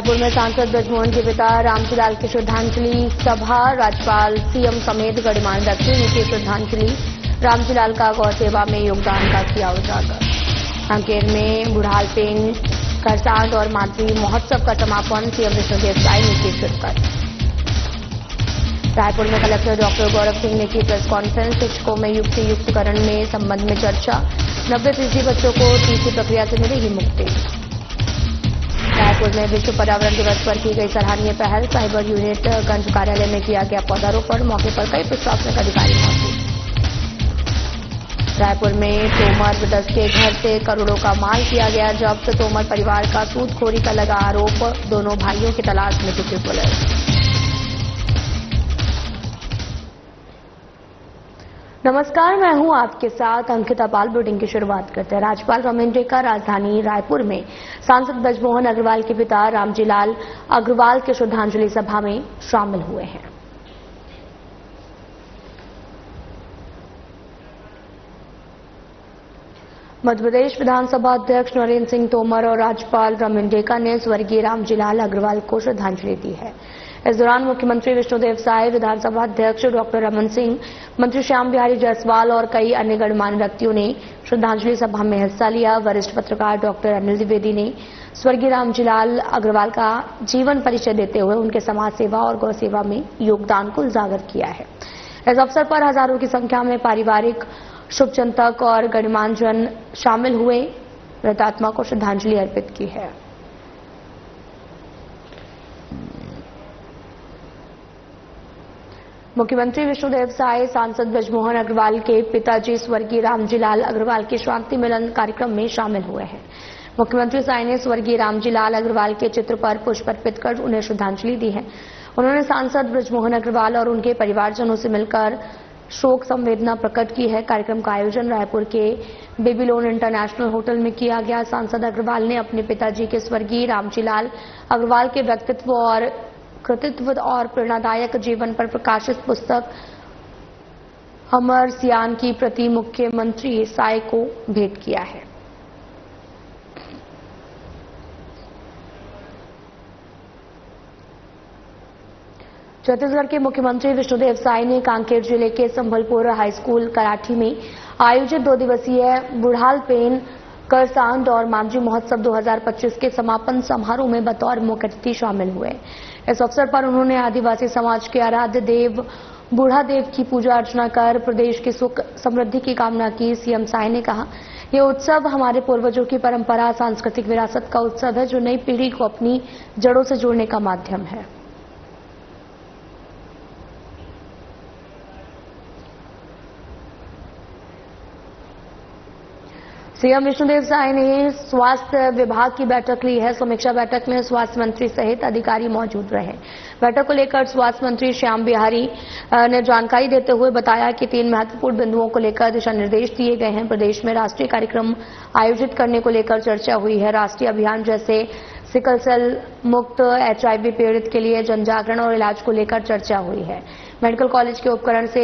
रायपुर में सांसद ब्रजमोहन के पिता रामजीलाल की श्रद्धांजलि सभा, राज्यपाल, सीएम समेत गणमान्य व्यक्तियों ने की श्रद्धांजलि। रामजीलाल का गौ सेवा में योगदान का किया उजागर। कांकेर में बुढ़ालपेन करसांड और मातृ महोत्सव का समापन, सीएम विष्णुदेव साय ने की शिरकत। रायपुर में कलेक्टर डॉक्टर गौरव सिंह ने की प्रेस कॉन्फ्रेंस, शिक्षकों में युक्तिकरण में संबंध में चर्चा। 90% बच्चों को तीसरी प्रक्रिया से मिलेगी मुक्ति। रायपुर में विश्व पर्यावरण दिवस पर की गई सराहनीय पहल, साइबर यूनिट गंज कार्यालय में किया गया पौधारोपण, मौके पर कई प्रशासनिक अधिकारी मौजूद। रायपुर में तोमर 10 के घर से करोड़ों का माल किया गया जब्त, तोमर परिवार का सूदखोरी का लगा आरोप, दोनों भाइयों की तलाश में जुटी पुलिस। नमस्कार, मैं हूं आपके साथ अंकिता पाल। बुलेटिन की शुरुआत करते हैं। राज्यपाल रमेंद्र राजधानी रायपुर में सांसद ब्रजमोहन अग्रवाल के पिता रामजीलाल अग्रवाल के श्रद्धांजलि सभा में शामिल हुए हैं। मध्यप्रदेश विधानसभा अध्यक्ष नरेंद्र सिंह तोमर और राज्यपाल रमेंद्र ने स्वर्गीय रामजीलाल अग्रवाल को श्रद्धांजलि दी है। इस दौरान मुख्यमंत्री विष्णुदेव साय, विधानसभा अध्यक्ष डॉक्टर रमन सिंह, मंत्री श्याम बिहारी जायसवाल और कई अन्य गणमान्य व्यक्तियों ने श्रद्धांजलि सभा में हिस्सा लिया। वरिष्ठ पत्रकार डॉक्टर अनिल द्विवेदी ने स्वर्गीय रामजीलाल अग्रवाल का जीवन परिचय देते हुए उनके समाज सेवा और गौ सेवा में योगदान को उजागर किया है। इस अवसर पर हजारों की संख्या में पारिवारिक, शुभचिंतक और गणमान्य जन शामिल हुए, मृतात्मा को श्रद्धांजलि अर्पित की है। मुख्यमंत्री विष्णुदेव साय सांसद ब्रजमोहन अग्रवाल के पिताजी स्वर्गीय रामजीलाल अग्रवाल के शांति मिलन कार्यक्रम में शामिल हुए हैं। मुख्यमंत्री साय ने स्वर्गीय रामजीलाल अग्रवाल के चित्र पर पुष्प अर्पित कर उन्हें श्रद्धांजलि दी है। उन्होंने सांसद ब्रजमोहन अग्रवाल और उनके परिवारजनों से मिलकर शोक संवेदना प्रकट की है। कार्यक्रम का आयोजन रायपुर के बेबीलोन इंटरनेशनल होटल में किया गया। सांसद अग्रवाल ने अपने पिताजी के स्वर्गीय रामजीलाल अग्रवाल के व्यक्तित्व और कृतित्व और प्रेरणादायक जीवन पर प्रकाशित पुस्तक हमर सियान की प्रति मुख्यमंत्री साय को भेंट किया है। छत्तीसगढ़ के मुख्यमंत्री विष्णुदेव साय ने कांकेर जिले के संभलपुर हाई स्कूल कराठी में आयोजित 2 दिवसीय बुढ़ालपेन करसांड और मांझी महोत्सव 2025 के समापन समारोह में बतौर मुख्य अतिथि शामिल हुए। इस अवसर पर उन्होंने आदिवासी समाज के आराध्य देव बूढ़ा देव की पूजा अर्चना कर प्रदेश की सुख समृद्धि की कामना की। सीएम साय ने कहा, यह उत्सव हमारे पूर्वजों की परंपरा, सांस्कृतिक विरासत का उत्सव है जो नई पीढ़ी को अपनी जड़ों से जोड़ने का माध्यम है। सीएम विष्णुदेव साय ने स्वास्थ्य विभाग की बैठक ली है। समीक्षा बैठक में स्वास्थ्य मंत्री सहित अधिकारी मौजूद रहे। बैठक को लेकर स्वास्थ्य मंत्री श्याम बिहारी ने जानकारी देते हुए बताया कि 3 महत्वपूर्ण बिंदुओं को लेकर दिशा निर्देश दिए गए हैं। प्रदेश में राष्ट्रीय कार्यक्रम आयोजित करने को लेकर चर्चा हुई है। राष्ट्रीय अभियान जैसे सिकल सेल मुक्त, HIV पीड़ित के लिए जनजागरण और इलाज को लेकर चर्चा हुई है। मेडिकल कॉलेज के उपकरण से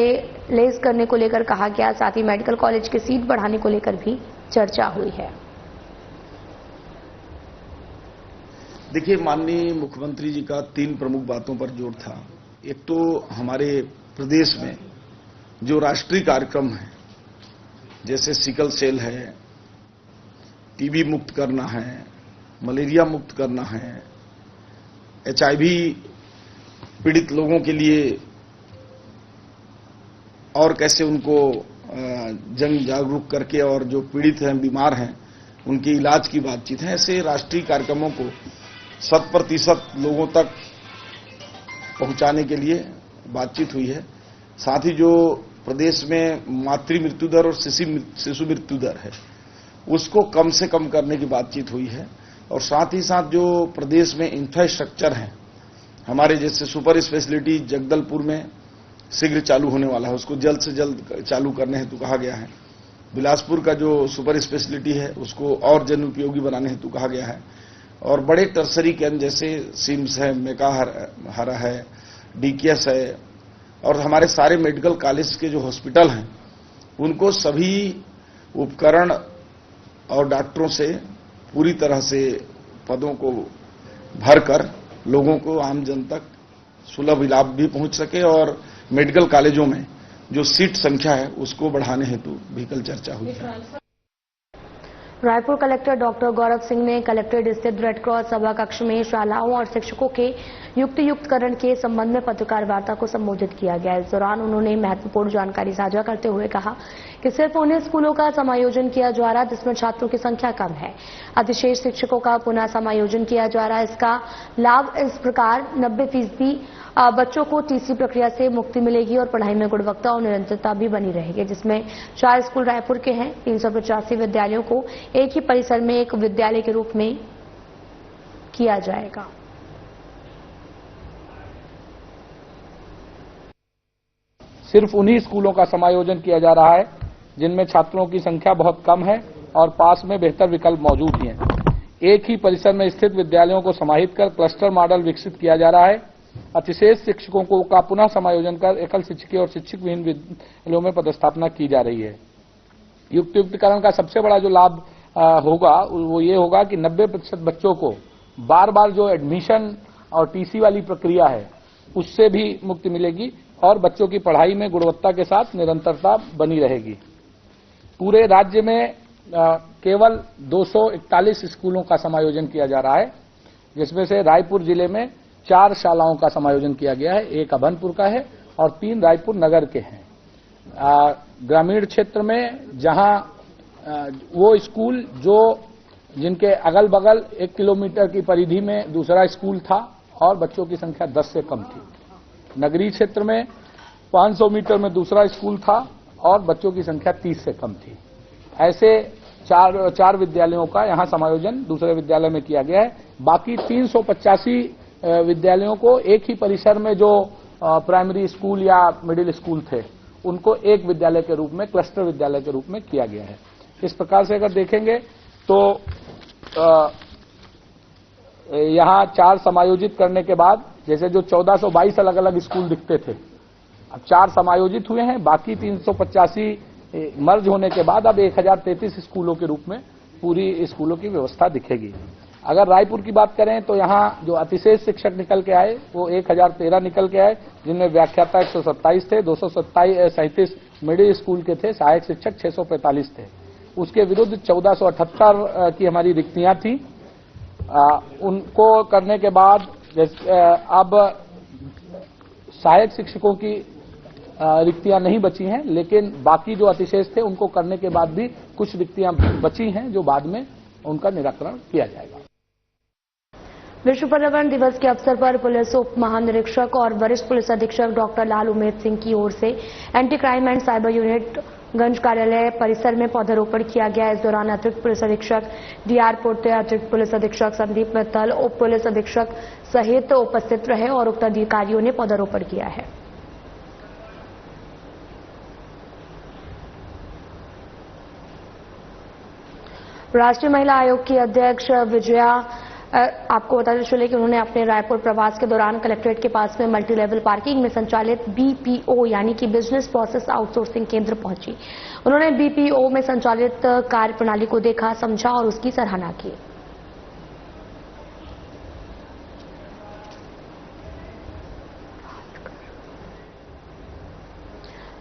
लेस करने को लेकर कहा गया, साथ ही मेडिकल कॉलेज की सीट बढ़ाने को लेकर भी चर्चा हुई है। देखिए, माननीय मुख्यमंत्री जी का 3 प्रमुख बातों पर जोर था। एक तो हमारे प्रदेश में जो राष्ट्रीय कार्यक्रम है, जैसे सिकल सेल है, टीबी मुक्त करना है, मलेरिया मुक्त करना है, HIV पीड़ित लोगों के लिए और कैसे उनको जन जागरूक करके और जो पीड़ित हैं, बीमार हैं, उनके इलाज की बातचीत है। ऐसे राष्ट्रीय कार्यक्रमों को 100% लोगों तक पहुंचाने के लिए बातचीत हुई है। साथ ही जो प्रदेश में मातृ मृत्यु दर और शिशु मृत्यु दर है, उसको कम से कम करने की बातचीत हुई है। और साथ ही साथ जो प्रदेश में इंफ्रास्ट्रक्चर है, हमारे जैसे सुपर स्पेशलिटी जगदलपुर में शीघ्र चालू होने वाला है, उसको जल्द से जल्द चालू करने हेतु कहा गया है। बिलासपुर का जो सुपर स्पेशलिटी है, उसको और जन उपयोगी बनाने हेतु कहा गया है। और बड़े टर्सरी केंद्र जैसे सिम्स है, मेकाहारा है, DKS है, और हमारे सारे मेडिकल कॉलेज के जो हॉस्पिटल हैं, उनको सभी उपकरण और डॉक्टरों से पूरी तरह से पदों को भरकर लोगों को, आम जन तक सुलभ लाभ भी पहुंच सके और मेडिकल कॉलेजों में जो सीट संख्या है उसको बढ़ाने हेतु भी कल चर्चा हुई है। रायपुर कलेक्टर डॉक्टर गौरव सिंह ने कलेक्ट्रेट स्थित रेड क्रॉस सभा कक्ष में शालाओं और शिक्षकों के युक्तियुक्तकरण के संबंध में पत्रकार वार्ता को संबोधित किया गया। इस दौरान उन्होंने महत्वपूर्ण जानकारी साझा करते हुए कहा कि सिर्फ उन्हीं स्कूलों का समायोजन किया जा रहा है जिसमें छात्रों की संख्या कम है। अतिशेष शिक्षकों का पुनः समायोजन किया जा रहा है। इसका लाभ इस प्रकार 90% बच्चों को टीसी प्रक्रिया से मुक्ति मिलेगी और पढ़ाई में गुणवत्ता और निरंतरता भी बनी रहेगी, जिसमें 4 स्कूल रायपुर के हैं। 385 विद्यालयों को एक ही परिसर में एक विद्यालय के रूप में किया जाएगा। सिर्फ उन्हीं स्कूलों का समायोजन किया जा रहा है जिनमें छात्रों की संख्या बहुत कम है और पास में बेहतर विकल्प मौजूद हैं। एक ही परिसर में स्थित विद्यालयों को समाहित कर क्लस्टर मॉडल विकसित किया जा रहा है। अतिशेष शिक्षकों को का पुनः समायोजन कर एकल शिक्षकीय और शिक्षक विहीन विद्यालयों में पदस्थापना की जा रही है। युक्तियुक्तकरण का सबसे बड़ा जो लाभ होगा वो ये होगा कि 90% बच्चों को बार बार जो एडमिशन और टीसी वाली प्रक्रिया है उससे भी मुक्ति मिलेगी और बच्चों की पढ़ाई में गुणवत्ता के साथ निरंतरता बनी रहेगी। पूरे राज्य में केवल 241 स्कूलों का समायोजन किया जा रहा है, जिसमें से रायपुर जिले में 4 शालाओं का समायोजन किया गया है। एक अभनपुर का है और 3 रायपुर नगर के हैं। ग्रामीण क्षेत्र में जहां वो स्कूल जिनके अगल बगल 1 किलोमीटर की परिधि में दूसरा स्कूल था और बच्चों की संख्या 10 से कम थी। नगरीय क्षेत्र में 500 मीटर में दूसरा स्कूल था और बच्चों की संख्या 30 से कम थी। ऐसे 4 विद्यालयों का यहां समायोजन दूसरे विद्यालय में किया गया है। बाकी 385 विद्यालयों को एक ही परिसर में जो प्राइमरी स्कूल या मिडिल स्कूल थे उनको एक विद्यालय के रूप में, क्लस्टर विद्यालय के रूप में किया गया है। इस प्रकार से अगर देखेंगे तो यहां 4 समायोजित करने के बाद जैसे जो 1422 अलग अलग स्कूल दिखते थे, अब 4 समायोजित हुए हैं। बाकी 385 मर्ज होने के बाद अब 1033 स्कूलों के रूप में पूरी स्कूलों की व्यवस्था दिखेगी। अगर रायपुर की बात करें तो यहां जो अतिशेष शिक्षक निकल के आए वो 1013 निकल के आए, जिनमें व्याख्याता 127 थे, 237 मिडिल स्कूल के थे, सहायक शिक्षक 645 थे। उसके विरुद्ध 1478 की हमारी रिक्तियां थी। उनको करने के बाद अब सहायक शिक्षकों की रिक्तियां नहीं बची हैं, लेकिन बाकी जो अतिशेष थे उनको करने के बाद भी कुछ रिक्तियां बची हैं जो बाद में उनका निराकरण किया जाएगा। विश्व पर्यावरण दिवस के अवसर पर पुलिस उप महानिरीक्षक और वरिष्ठ पुलिस अधीक्षक डॉक्टर लाल उमेद सिंह की ओर से anti crime and cyber unit Ganj कार्यालय परिसर में पौधारोपण किया गया। इस दौरान अतिरिक्त पुलिस अधीक्षक डीआर पोर्ते, अतिरिक्त पुलिस अधीक्षक संदीप मित्तल, उप पुलिस अधीक्षक सहित उपस्थित रहे और उक्त अधिकारियों ने पौधारोपण किया है। राष्ट्रीय महिला आयोग की अध्यक्ष विजया आपको बताते चले कि उन्होंने अपने रायपुर प्रवास के दौरान कलेक्ट्रेट के पास में मल्टी लेवल पार्किंग में संचालित बीपीओ यानी कि बिजनेस प्रोसेस आउटसोर्सिंग केंद्र पहुंची। उन्होंने बीपीओ में संचालित कार्य प्रणाली को देखा, समझा और उसकी सराहना की।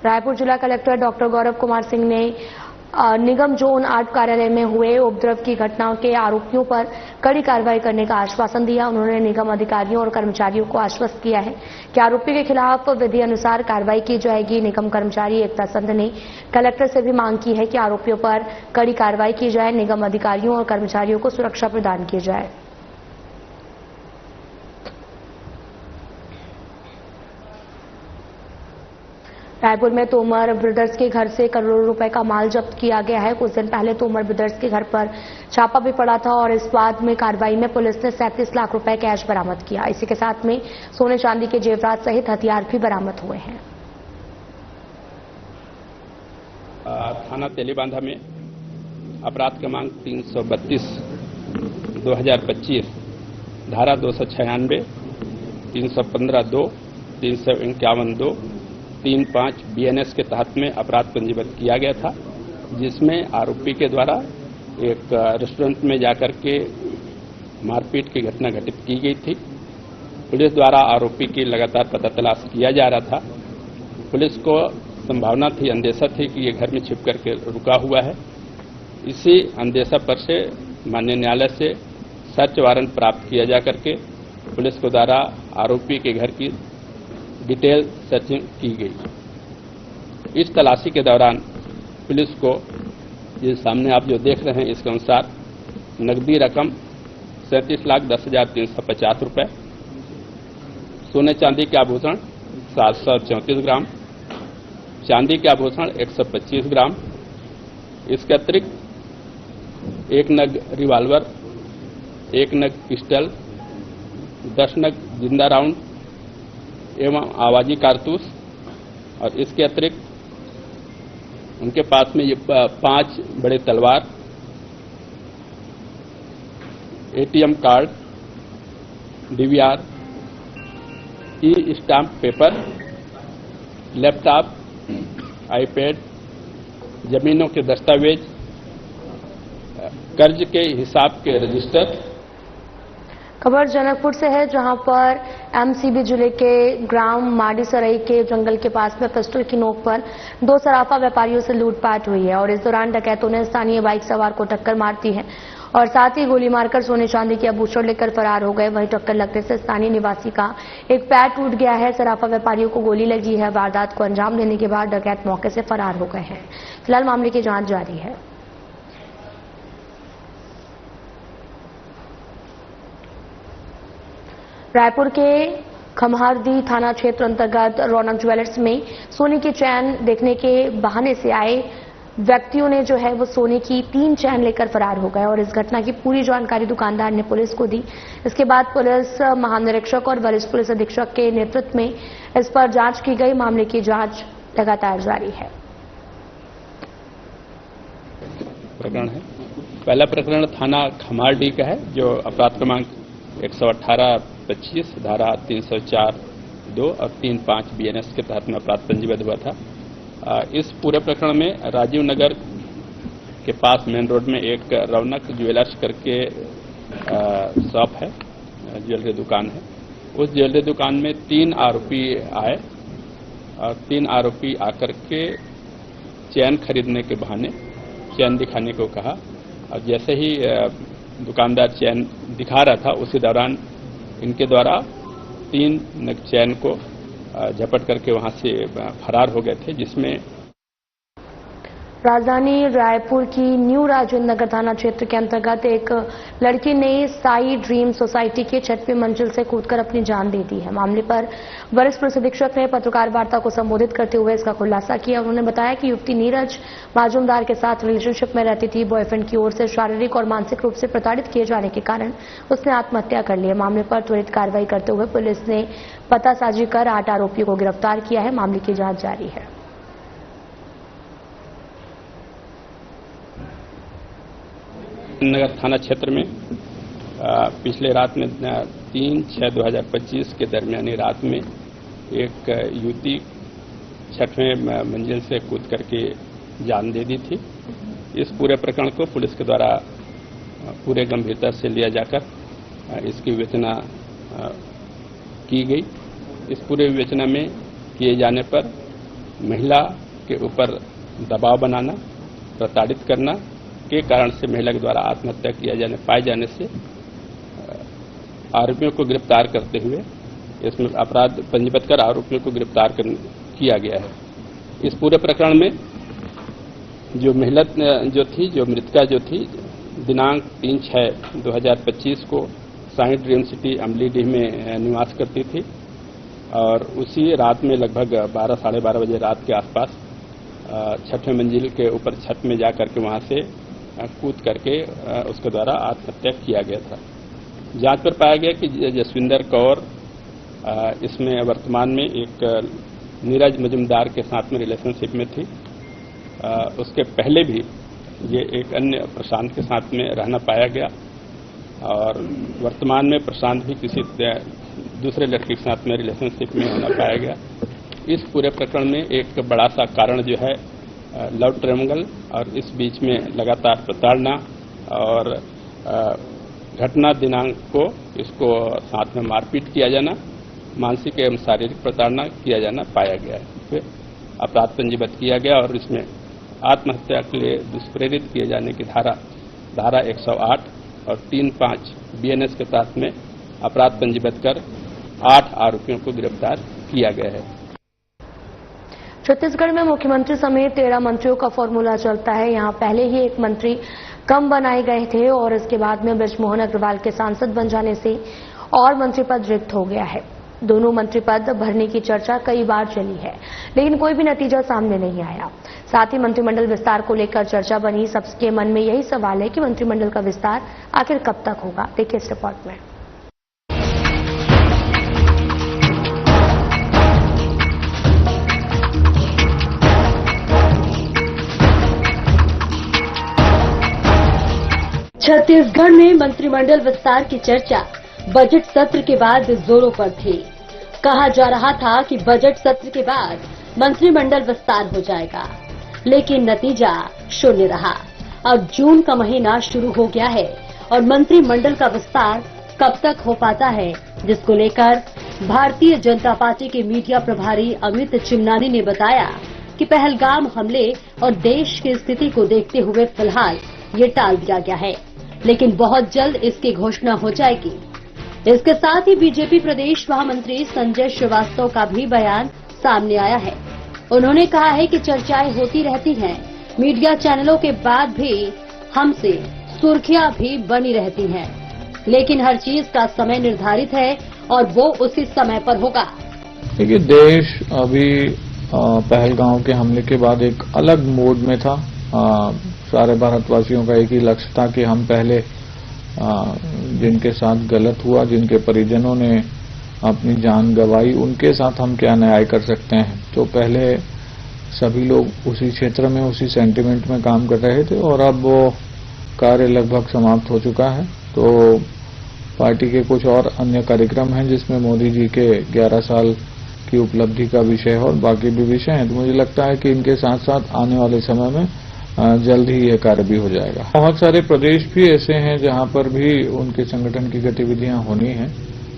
रायपुर जिला कलेक्टर डॉक्टर गौरव कुमार सिंह ने निगम जोन 8 कार्यालय में हुए उपद्रव की घटनाओं के आरोपियों पर कड़ी कार्रवाई करने का आश्वासन दिया। उन्होंने निगम अधिकारियों और कर्मचारियों को आश्वस्त किया है कि आरोपी के खिलाफ विधि अनुसार कार्रवाई की जाएगी। निगम कर्मचारी एकता संघ ने कलेक्टर से भी मांग की है कि आरोपियों पर कड़ी कार्रवाई की जाए, निगम अधिकारियों और कर्मचारियों को सुरक्षा प्रदान की जाए। रायपुर में तोमर ब्रदर्स के घर से करोड़ों रुपए का माल जब्त किया गया है। कुछ दिन पहले तोमर ब्रदर्स के घर पर छापा भी पड़ा था और इस बाद में कार्रवाई में पुलिस ने 37 लाख रुपए कैश बरामद किया। इसी के साथ में सोने चांदी के जेवरात सहित हथियार भी बरामद हुए हैं। थाना तेलीबांधा में अपराध क्रमांक 332/2025 धारा 296, 315(2), 351(2), 35 BNS के तहत में अपराध पंजीबद्ध किया गया था, जिसमें आरोपी के द्वारा एक रेस्टोरेंट में जाकर के मारपीट की घटना घटित की गई थी। पुलिस द्वारा आरोपी की लगातार पता तलाश किया जा रहा था। पुलिस को संभावना थी, अंदेशा थी कि ये घर में छिप करके रुका हुआ है। इसी अंदेशा पर से माननीय न्यायालय से सर्च वारंट प्राप्त किया जा करके पुलिस को द्वारा आरोपी के घर की डिटेल सर्चिंग की गई। इस तलाशी के दौरान पुलिस को ये सामने आप जो देख रहे हैं इसके अनुसार नकदी रकम 37,10,350 रुपए, सोने चांदी के आभूषण 734 ग्राम, चांदी के आभूषण 125 ग्राम, इसके अतिरिक्त 1 नग रिवाल्वर, 1 नग पिस्टल, 10 नग जिंदा राउंड एवं आवाजी कारतूस और इसके अतिरिक्त उनके पास में ये 5 बड़े तलवार, ATM card, DVR, e stamp paper, laptop, iPad, जमीनों के दस्तावेज, कर्ज के हिसाब के रजिस्टर। खबर जनकपुर से है, जहां पर एमसीबी जिले के ग्राम माडीसराई के जंगल के पास में पिस्टल की नोक पर 2 सराफा व्यापारियों से लूटपाट हुई है और इस दौरान डकैतों ने स्थानीय बाइक सवार को टक्कर मारती है और साथ ही गोली मारकर सोने चांदी के आभूषण लेकर फरार हो गए। वहीं टक्कर लगने से स्थानीय निवासी का एक पैर टूट गया है। सराफा व्यापारियों को गोली लगी है। वारदात को अंजाम देने के बाद डकैत मौके से फरार हो गए हैं। फिलहाल मामले की जांच जारी है। रायपुर के खमहारदी थाना क्षेत्र अंतर्गत रौनक ज्वेलर्स में सोने की चैन देखने के बहाने से आए व्यक्तियों ने जो है वो सोने की 3 चैन लेकर फरार हो गए और इस घटना की पूरी जानकारी दुकानदार ने पुलिस को दी। इसके बाद पुलिस महानिरीक्षक और वरिष्ठ पुलिस अधीक्षक के नेतृत्व में इस पर जांच की गई। मामले की जांच लगातार जारी है। प्रकरण है, पहला प्रकरण थाना खमारडी का है जो अपराध क्रमांक 118-25 धारा 304(2) और 3(5) BNS के तहत में अपराध पंजीबद्ध हुआ था। इस पूरे प्रकरण में राजीव नगर के पास मेन रोड में एक रौनक ज्वेलर्स करके शॉप है, ज्वेलरी दुकान है। उस ज्वेलरी दुकान में 3 आरोपी आए और 3 आरोपी आकर के चैन खरीदने के बहाने चैन दिखाने को कहा और जैसे ही दुकानदार चैन दिखा रहा था उसी दौरान इनके द्वारा 3 नग चैन को झपट करके वहां से फरार हो गए थे, जिसमें राजधानी रायपुर की न्यू राजेंद्र नगर थाना क्षेत्र के अंतर्गत एक लड़की ने साई ड्रीम सोसाइटी के 6वीं मंजिल से कूदकर अपनी जान दे दी है। मामले पर वरिष्ठ पुलिस अधीक्षक ने पत्रकार वार्ता को संबोधित करते हुए इसका खुलासा किया। उन्होंने बताया कि युवती नीरज माजूमदार के साथ रिलेशनशिप में रहती थी। बॉयफ्रेंड की ओर से शारीरिक और मानसिक रूप से प्रताड़ित किए जाने के कारण उसने आत्महत्या कर ली है। मामले पर त्वरित कार्रवाई करते हुए पुलिस ने पतासाजी कर 8 आरोपियों को गिरफ्तार किया है। मामले की जांच जारी है। नगर थाना क्षेत्र में पिछले रात में 3/6/2025 के दरमियानी रात में एक युवती 6वें मंजिल से कूद करके जान दे दी थी। इस पूरे प्रकरण को पुलिस के द्वारा पूरे गंभीरता से लिया जाकर इसकी विवेचना की गई। इस पूरे विवेचना में किए जाने पर महिला के ऊपर दबाव बनाना, प्रताड़ित करना के कारण से महिला के द्वारा आत्महत्या पाए जाने से आरोपियों को गिरफ्तार करते हुए इसमें अपराध पंजीबद्ध कर आरोपियों को गिरफ्तार किया गया है। इस पूरे प्रकरण में जो महिला जो मृतका थी दिनांक 3/6/2025 को साई ड्रीम सिटी अमलीडीह में निवास करती थी और उसी रात में लगभग 12 साढ़े 12 बजे रात के आसपास 6वें मंजिल के ऊपर छत में जाकर के वहां से कूद करके उसके द्वारा आत्महत्या किया गया था। जांच पर पाया गया कि जसविंदर कौर इसमें वर्तमान में एक नीरज मजूमदार के साथ में रिलेशनशिप में थी। उसके पहले भी ये एक अन्य प्रशांत के साथ में रहना पाया गया और वर्तमान में प्रशांत भी किसी दूसरे लड़के के साथ में रिलेशनशिप में होना पाया गया। इस पूरे प्रकरण में एक बड़ा सा कारण जो है लव ट्रायंगल और इस बीच में लगातार प्रताड़ना और घटना दिनांक को इसको साथ में मारपीट किया जाना, मानसिक एवं शारीरिक प्रताड़ना किया जाना पाया गया है। फिर अपराध पंजीबद्ध किया गया और इसमें आत्महत्या के लिए दुष्प्रेरित किए जाने की धारा 108 और 3-5 BNS के तहत में अपराध पंजीबद्ध कर 8 आरोपियों को गिरफ्तार किया गया है। छत्तीसगढ़ में मुख्यमंत्री समेत 13 मंत्रियों का फॉर्मूला चलता है। यहां पहले ही एक मंत्री कम बनाए गए थे और इसके बाद में बृजमोहन अग्रवाल के सांसद बन जाने से और मंत्री पद रिक्त हो गया है। दोनों मंत्री पद भरने की चर्चा कई बार चली है, लेकिन कोई भी नतीजा सामने नहीं आया। साथ ही मंत्रिमंडल विस्तार को लेकर चर्चा बनी। सबके मन में यही सवाल है कि मंत्रिमंडल का विस्तार आखिर कब तक होगा। देखिए इस रिपोर्ट में। छत्तीसगढ़ में मंत्रिमंडल विस्तार की चर्चा बजट सत्र के बाद जोरों पर थी। कहा जा रहा था कि बजट सत्र के बाद मंत्रिमंडल विस्तार हो जाएगा, लेकिन नतीजा शून्य रहा। अब जून का महीना शुरू हो गया है और मंत्रिमंडल का विस्तार कब तक हो पाता है, जिसको लेकर भारतीय जनता पार्टी के मीडिया प्रभारी अमित चिमनानी ने बताया कि पहलगाम हमले और देश की स्थिति को देखते हुए फिलहाल ये टाल दिया गया है, लेकिन बहुत जल्द इसकी घोषणा हो जाएगी। इसके साथ ही बीजेपी प्रदेश महामंत्री संजय श्रीवास्तव का भी बयान सामने आया है। उन्होंने कहा है कि चर्चाएं होती रहती हैं, मीडिया चैनलों के बाद भी हमसे सुर्खियां भी बनी रहती हैं, लेकिन हर चीज का समय निर्धारित है और वो उसी समय पर होगा। देखिए, देश अभी पहलगाम के हमले के बाद एक अलग मोड में था। सारे भारतवासियों का एक ही लक्ष्य था कि हम पहले जिनके साथ गलत हुआ, जिनके परिजनों ने अपनी जान गंवाई, उनके साथ हम क्या न्याय कर सकते हैं। तो पहले सभी लोग उसी क्षेत्र में, उसी सेंटिमेंट में काम कर रहे थे और अब वो कार्य लगभग समाप्त हो चुका है। तो पार्टी के कुछ और अन्य कार्यक्रम हैं जिसमें मोदी जी के 11 साल की उपलब्धि का विषय है और बाकी भी विषय हैं। तो मुझे लगता है कि इनके साथ साथ आने वाले समय में जल्द ही यह कार्य भी हो जाएगा। बहुत सारे प्रदेश भी ऐसे हैं जहां पर भी उनके संगठन की गतिविधियां होनी हैं,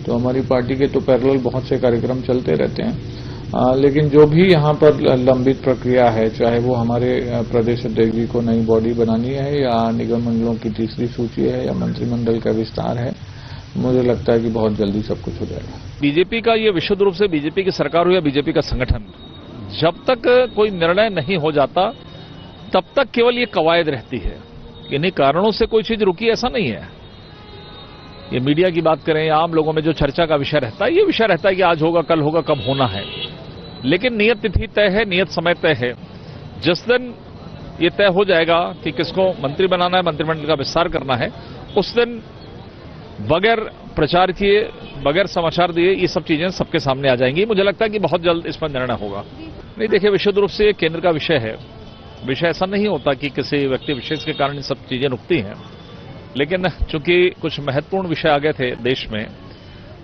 तो हमारी पार्टी के तो पैरेलल बहुत से कार्यक्रम चलते रहते हैं। लेकिन जो भी यहां पर लंबित प्रक्रिया है, चाहे वो हमारे प्रदेश अध्यक्ष जी को नई बॉडी बनानी है या निगम मंडलों की तीसरी सूची है या मंत्रिमंडल का विस्तार है, मुझे लगता है कि बहुत जल्दी सब कुछ हो जाएगा। बीजेपी का ये विशुद्ध रूप से बीजेपी की सरकार हो या बीजेपी का संगठन, जब तक कोई निर्णय नहीं हो जाता तब तक केवल ये कवायद रहती है। इन्हीं कारणों से कोई चीज रुकी ऐसा नहीं है। ये मीडिया की बात करें या आम लोगों में जो चर्चा का विषय रहता है, ये विषय रहता है कि आज होगा, कल होगा, कब होना है। लेकिन नियत तिथि तय है, नियत समय तय है। जिस दिन ये तय हो जाएगा कि किसको मंत्री बनाना है, मंत्रिमंडल का विस्तार करना है, उस दिन बगैर प्रचार किए, बगैर समाचार दिए ये सब चीजें सबके सामने आ जाएंगी। मुझे लगता है कि बहुत जल्द इस पर निर्णय होगा। नहीं, देखिए, विशुद्ध रूप से ये केंद्र का विषय है। विषय ऐसा नहीं होता कि किसी व्यक्ति विशेष के कारण ये सब चीजें रुकती हैं, लेकिन चूंकि कुछ महत्वपूर्ण विषय आ गए थे देश में,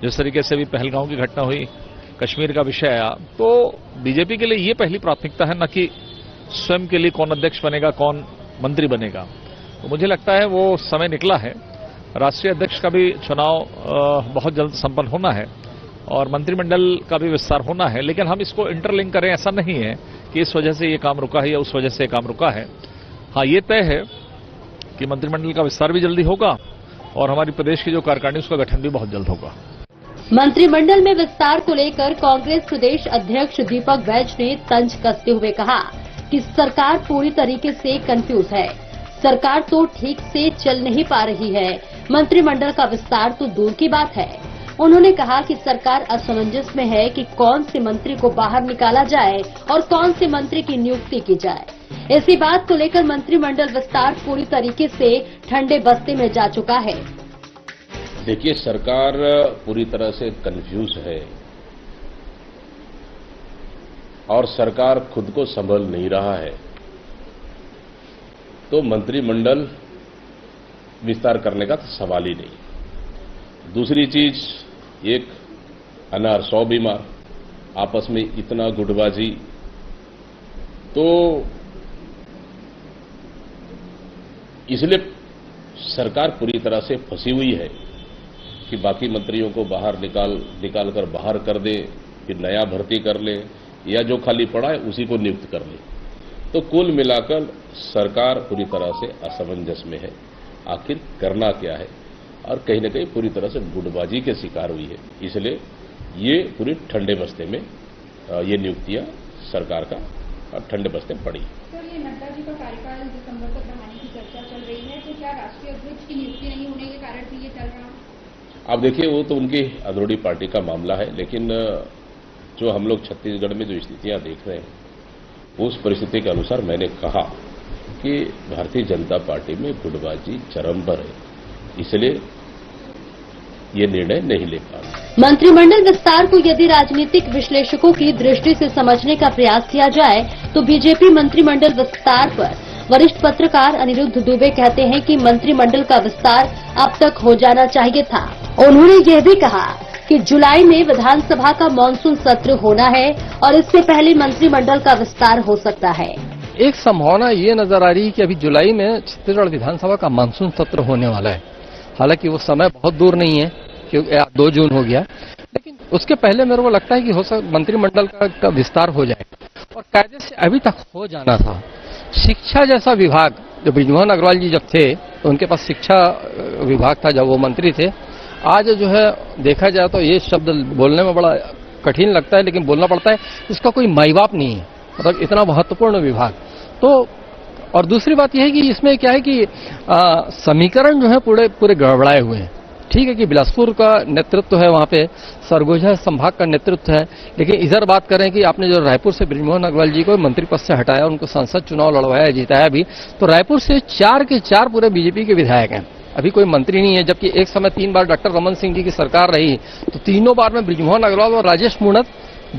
जिस तरीके से भी पहलगाम की घटना हुई, कश्मीर का विषय आया, तो बीजेपी के लिए ये पहली प्राथमिकता है, न कि स्वयं के लिए कौन अध्यक्ष बनेगा, कौन मंत्री बनेगा। तो मुझे लगता है वो समय निकला है। राष्ट्रीय अध्यक्ष का भी चुनाव बहुत जल्द संपन्न होना है और मंत्रिमंडल का भी विस्तार होना है, लेकिन हम इसको इंटरलिंक करें ऐसा नहीं है कि इस वजह से ये काम रुका है या उस वजह से ये काम रुका है। हाँ, ये तय है कि मंत्रिमंडल का विस्तार भी जल्दी होगा और हमारी प्रदेश की जो कार्यकारिणी उसका गठन भी बहुत जल्द होगा। मंत्रिमंडल में विस्तार को लेकर कांग्रेस प्रदेश अध्यक्ष दीपक बैज ने तंज कसते हुए कहा कि सरकार पूरी तरीके से कंफ्यूज है। सरकार तो ठीक से चल नहीं पा रही है, मंत्रिमंडल का विस्तार तो दूर की बात है। उन्होंने कहा कि सरकार असमंजस में है कि कौन से मंत्री को बाहर निकाला जाए और कौन से मंत्री की नियुक्ति की जाए। इसी बात को लेकर मंत्रिमंडल विस्तार पूरी तरीके से ठंडे बस्ते में जा चुका है। देखिए, सरकार पूरी तरह से कंफ्यूज है और सरकार खुद को संभल नहीं रहा है, तो मंत्रिमंडल विस्तार करने का तो सवाल ही नहीं। दूसरी चीज, एक अनार 100 बीमार, आपस में इतना गुटबाजी, तो इसलिए सरकार पूरी तरह से फंसी हुई है कि बाकी मंत्रियों को बाहर निकाल कर बाहर कर दे, फिर नया भर्ती कर ले, या जो खाली पड़ा है उसी को नियुक्त कर ले। तो कुल मिलाकर सरकार पूरी तरह से असमंजस में है, आखिर करना क्या है, और कहीं न कहीं पूरी तरह से गुटबाजी के शिकार हुई है। इसलिए ये पूरी ठंडे बस्ते में ये नियुक्तियां सरकार का ठंडे बस्ते पड़ी। सर, ये नड्डा जी का कार्यकाल दिसंबर तक बढ़ाने की चर्चा चल रही है, तो क्या राष्ट्रीय अध्यक्ष की नियुक्ति नहीं होने के कारण से ये चल रहा है? आप देखिए, वो तो उनकी अधूरी पार्टी का मामला है, लेकिन जो हम लोग छत्तीसगढ़ में जो स्थितियां देख रहे हैं उस परिस्थिति के अनुसार मैंने कहा कि भारतीय जनता पार्टी में गुटबाजी चरम पर है, इसलिए ये निर्णय नहीं ले पा रहे। मंत्रिमंडल विस्तार को यदि राजनीतिक विश्लेषकों की दृष्टि से समझने का प्रयास किया जाए तो बीजेपी मंत्रिमंडल विस्तार पर वरिष्ठ पत्रकार अनिरुद्ध दुबे कहते हैं कि मंत्रिमंडल का विस्तार अब तक हो जाना चाहिए था। उन्होंने यह भी कहा कि जुलाई में विधानसभा का मानसून सत्र होना है और इससे पहले मंत्रिमंडल का विस्तार हो सकता है। एक संभावना ये नजर आ रही है कि अभी जुलाई में छत्तीसगढ़ विधानसभा का मानसून सत्र होने वाला है। हालांकि वो समय बहुत दूर नहीं है क्योंकि 2 जून हो गया, लेकिन उसके पहले मेरे को लगता है कि मंत्रिमंडल का विस्तार हो जाए। और कायदे से अभी तक हो जाना था। शिक्षा जैसा विभाग, जो बृजमोहन अग्रवाल जी जब थे तो उनके पास शिक्षा विभाग था जब वो मंत्री थे। आज जो है देखा जाए तो ये शब्द बोलने में बड़ा कठिन लगता है, लेकिन बोलना पड़ता है, इसका कोई माई बाप नहीं है, मतलब इतना महत्वपूर्ण विभाग। तो और दूसरी बात यह है कि इसमें क्या है कि समीकरण जो है पूरे गड़बड़ाए हुए हैं। ठीक है कि बिलासपुर का नेतृत्व है, वहां पे सरगुजा संभाग का नेतृत्व है, लेकिन इधर बात करें कि आपने जो रायपुर से बृजमोहन अग्रवाल जी को मंत्री पद से हटाया, उनको संसद चुनाव लड़वाया, जिताया भी, तो रायपुर से 4 के 4 पूरे बीजेपी के विधायक हैं, अभी कोई मंत्री नहीं है। जबकि एक समय 3 बार डॉक्टर रमन सिंह जी की सरकार रही तो तीनों बार में बृजमोहन अग्रवाल और राजेश मूणत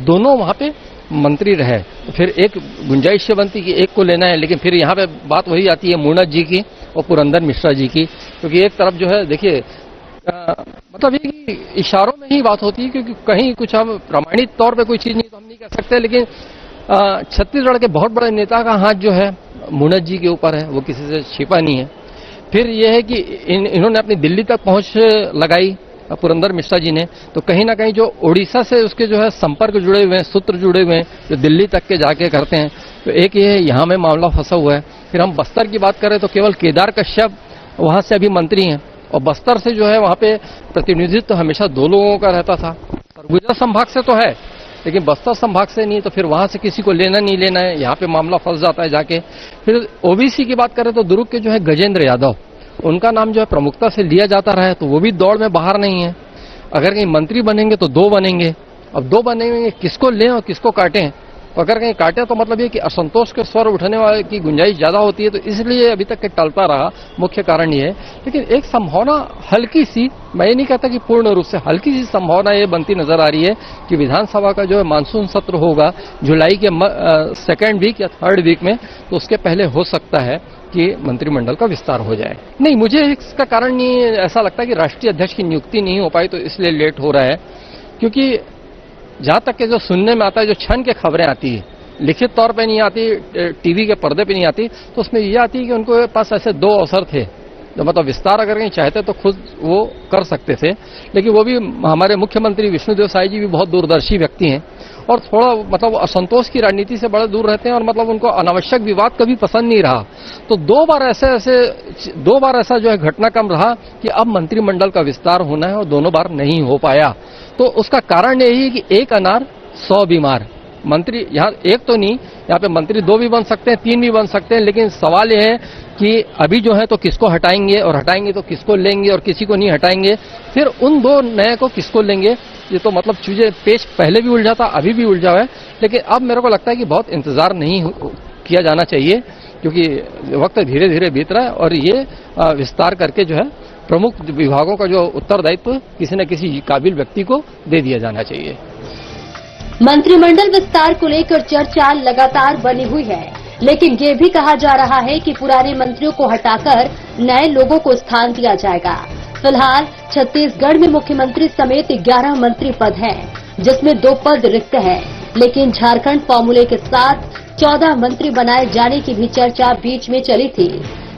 दोनों वहां पे मंत्री रहे। तो फिर एक गुंजाइश बनती कि एक को लेना है, लेकिन फिर यहाँ पे बात वही आती है मूणत जी की और पुरंदर मिश्रा जी की, क्योंकि एक तरफ जो है देखिए मतलब ये कि इशारों में ही बात होती है, क्योंकि कहीं कुछ हम प्रमाणित तौर पे कोई चीज नहीं तो हम नहीं कह सकते, लेकिन छत्तीसगढ़ के बहुत बड़े नेता का हाथ जो है मूणत जी के ऊपर है, वो किसी से छिपा नहीं है। फिर यह है कि इन्होंने अपनी दिल्ली तक पहुंच लगाई पुरंदर मिश्रा जी ने, तो कहीं ना कहीं जो ओडिशा से उसके जो है संपर्क जुड़े हुए हैं, सूत्र जुड़े हुए हैं, जो दिल्ली तक के जाके करते हैं, तो एक ये यहाँ में मामला फंसा हुआ है। फिर हम बस्तर की बात करें तो केवल केदार कश्यप वहां से अभी मंत्री हैं, और बस्तर से जो है वहां पे प्रतिनिधित्व तो हमेशा 2 लोगों का रहता था। सरगुजा संभाग से तो है, लेकिन बस्तर संभाग से नहीं, तो फिर वहां से किसी को लेना नहीं लेना है, यहाँ पे मामला फंस जाता है जाके। फिर ओबीसी की बात करें तो दुर्ग के जो है गजेंद्र यादव, उनका नाम जो है प्रमुखता से लिया जाता रहा है, तो वो भी दौड़ में बाहर नहीं है। अगर कहीं मंत्री बनेंगे तो 2 बनेंगे, अब 2 बनेंगे, किसको लें और किसको काटें। अगर कहीं काटे तो मतलब ये कि असंतोष के स्वर उठने वाले की गुंजाइश ज्यादा होती है, तो इसलिए अभी तक के टलता रहा, मुख्य कारण ये है। लेकिन एक संभावना हल्की सी, मैं ये नहीं कहता कि पूर्ण रूप से, हल्की सी संभावना ये बनती नजर आ रही है कि विधानसभा का जो है मानसून सत्र होगा जुलाई के 2nd वीक या 3rd वीक में, तो उसके पहले हो सकता है कि मंत्रिमंडल का विस्तार हो जाए। नहीं, मुझे इसका कारण नहीं ऐसा लगता कि राष्ट्रीय अध्यक्ष की नियुक्ति नहीं हो पाई तो इसलिए लेट हो रहा है, क्योंकि जहां तक के जो सुनने में आता है, जो क्षण के खबरें आती है, लिखित तौर पे नहीं आती, टीवी के पर्दे पे नहीं आती, तो उसमें ये आती है कि उनके पास ऐसे 2 अवसर थे, जो मतलब विस्तार अगर कहीं चाहते तो खुद वो कर सकते थे, लेकिन वो भी हमारे मुख्यमंत्री विष्णुदेव साय जी भी बहुत दूरदर्शी व्यक्ति हैं और थोड़ा मतलब असंतोष की राजनीति से बड़े दूर रहते हैं, और मतलब उनको अनावश्यक विवाद कभी पसंद नहीं रहा। तो 2 बार ऐसा जो है घटनाक्रम रहा कि अब मंत्रिमंडल का विस्तार होना है और दोनों बार नहीं हो पाया। तो उसका कारण यही है कि एक अनार 100 बीमार। मंत्री यहाँ एक तो नहीं, यहाँ पे मंत्री 2 भी बन सकते हैं, 3 भी बन सकते हैं, लेकिन सवाल यह है कि अभी जो है तो किसको हटाएंगे, और हटाएंगे तो किसको लेंगे, और किसी को नहीं हटाएंगे, फिर उन 2 नए को किसको लेंगे। ये तो मतलब चीजें पेच पहले भी उलझा था, अभी भी उलझा हुआ है। लेकिन अब मेरे को लगता है कि बहुत इंतजार नहीं किया जाना चाहिए, क्योंकि वक्त धीरे धीरे बीत रहा है, और ये विस्तार करके जो है प्रमुख विभागों का जो उत्तरदायित्व किसी न किसी काबिल व्यक्ति को दे दिया जाना चाहिए। मंत्रिमंडल विस्तार को लेकर चर्चा लगातार बनी हुई है, लेकिन ये भी कहा जा रहा है कि पुराने मंत्रियों को हटाकर नए लोगों को स्थान दिया जाएगा। फिलहाल छत्तीसगढ़ में मुख्यमंत्री समेत 11 मंत्री पद हैं, जिसमें 2 पद रिक्त हैं, लेकिन झारखंड फॉर्मूले के साथ 14 मंत्री बनाए जाने की भी चर्चा बीच में चली थी।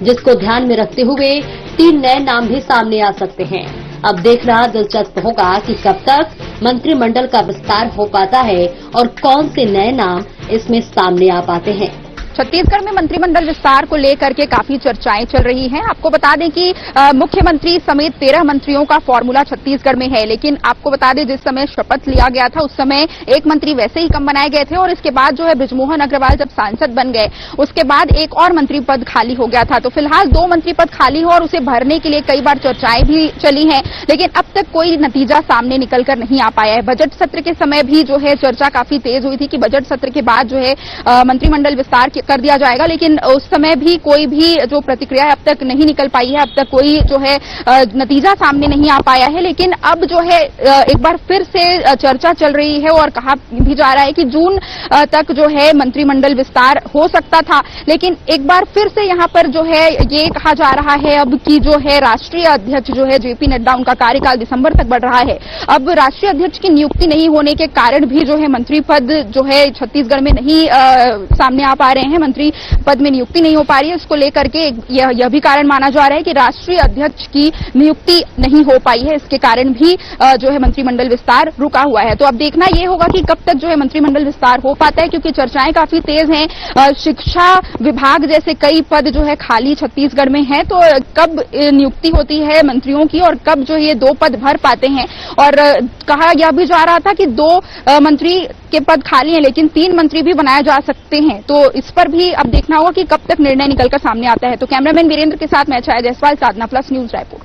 जिसको ध्यान में रखते हुए 3 नए नाम भी सामने आ सकते हैं। अब देखना दिलचस्प होगा कि कब तक मंत्रिमंडल का विस्तार हो पाता है और कौन से नए नाम इसमें सामने आ पाते हैं। छत्तीसगढ़ में मंत्रिमंडल विस्तार को लेकर के काफी चर्चाएं चल रही हैं। आपको बता दें कि मुख्यमंत्री समेत 13 मंत्रियों का फॉर्मूला छत्तीसगढ़ में है, लेकिन आपको बता दें जिस समय शपथ लिया गया था उस समय 1 मंत्री वैसे ही कम बनाए गए थे और इसके बाद जो है बृजमोहन अग्रवाल जब सांसद बन गए उसके बाद एक और मंत्री पद खाली हो गया था। तो फिलहाल 2 मंत्री पद खाली हो और उसे भरने के लिए कई बार चर्चाएं भी चली हैं, लेकिन अब तक कोई नतीजा सामने निकलकर नहीं आ पाया है। बजट सत्र के समय भी जो है चर्चा काफी तेज हुई थी कि बजट सत्र के बाद जो है मंत्रिमंडल विस्तार कर दिया जाएगा, लेकिन उस समय भी कोई भी जो प्रतिक्रिया अब तक नहीं निकल पाई है, अब तक कोई जो है नतीजा सामने नहीं आ पाया है। लेकिन अब जो है एक बार फिर से चर्चा चल रही है और कहा भी जा रहा है कि जून तक जो है मंत्रिमंडल विस्तार हो सकता था, लेकिन एक बार फिर से यहां पर जो है ये कहा जा रहा है अब कि जो है राष्ट्रीय अध्यक्ष जो है जेपी नड्डा, उनका कार्यकाल दिसंबर तक बढ़ रहा है। अब राष्ट्रीय अध्यक्ष की नियुक्ति नहीं होने के कारण भी जो है मंत्री पद जो है छत्तीसगढ़ में नहीं सामने आ पा रहे हैं, मंत्री पद में नियुक्ति नहीं हो पा रही है। इसको लेकर के यह भी कारण माना जा रहा है कि राष्ट्रीय अध्यक्ष की नियुक्ति नहीं हो पाई है, इसके कारण भी जो है मंत्रिमंडल विस्तार रुका हुआ है। तो अब देखना यह होगा कि कब तक जो है मंत्रिमंडल विस्तार हो पाता है, क्योंकि चर्चाएं काफी तेज हैं। शिक्षा विभाग जैसे कई पद जो है खाली छत्तीसगढ़ में है, तो कब नियुक्ति होती है मंत्रियों की और कब जो ये 2 पद भर पाते हैं। और कहा यह भी जा रहा था कि 2 मंत्री के पद खाली हैं, लेकिन 3 मंत्री भी बनाए जा सकते हैं। तो इस पर भी अब देखना होगा कि कब तक निर्णय निकलकर सामने आता है। तो कैमरामैन वीरेंद्र के साथ मैं छाया जायसवाल, साधना प्लस न्यूज, रायपुर।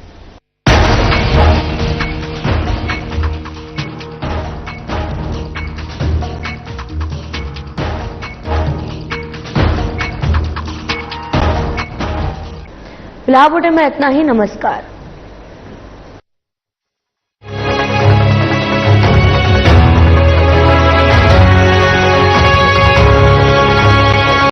फिलहाल बुलेटिन में इतना ही। नमस्कार।